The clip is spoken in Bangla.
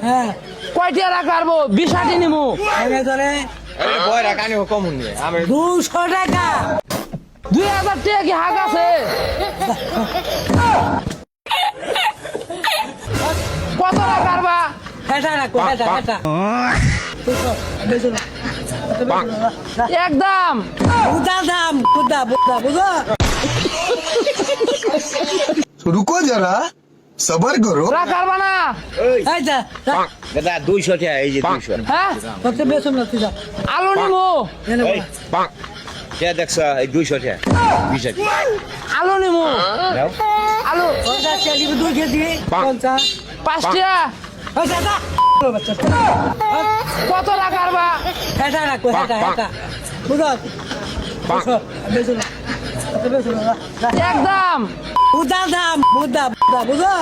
হ্যাঁ কয়টিয়া রাখারবো 20 নিমু আগে ধরে বয় রাখানি কম নিয়ে আমি 200 টাকা 2000 টাকা কি হাক আছে কত রাখারবা এটা রাখো এটা একদম বুঝা দাম বুঝা বুঝো रुको जरा सबर करो রাখারবা না এই যা দাদা 200 টাকা এই যে 200 হ্যাঁ কত বেশম না তুই যা আলু নিমু এই পাক কে দেখছ এই 200 টাকা 20 টাকা আলু নিমু দাও আলু 50 টাকা দিবি 2 কেজি 50 5 টাকা এই যা যা কত রাখারবা এটা রাখো এটা বুঝো বেশম বেশম একদম বুঝা দাম বুঝা বুঝো